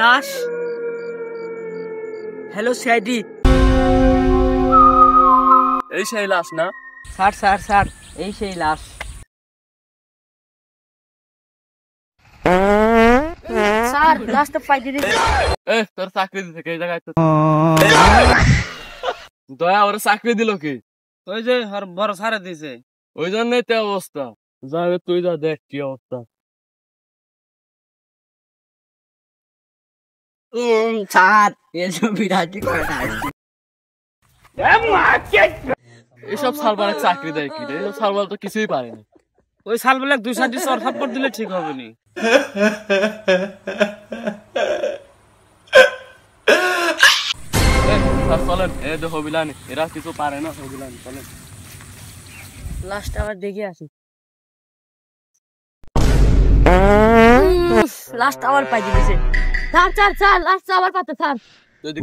লাশ। Hello CID. এই সেই লাশ না? স্যার স্যার স্যার, এই সেই লাশ। স্যার লাশটা পাইতে দিন। তোর চাকরি দিছে কে? এই জায়গায় তো দয়া ওরে চাকরি দিল কি? ওই যে বড় সারে দিছে। ওই জন্যই তো অবস্থা। যাবে তুই যা দেখ কি অবস্থা। স্যার এসব বিরাটি করে না। এসব সালবারে চাকরি দেয় কি রে? এসব সালবার তো কিছুই পারেনি। ওই সাল বেলা 2 চর সাপোর্ট দিলে ঠিক হবে নি। চলেন এ তো হবিলানি, এরা কিছু পারে না। হবিলানি চলেন। লাশটা আবার দেখে আসি। লাশটা আবার পাইতে দিছে। স্যার স্যার স্যার, লাশটা আবার পাতে স্যার। যদি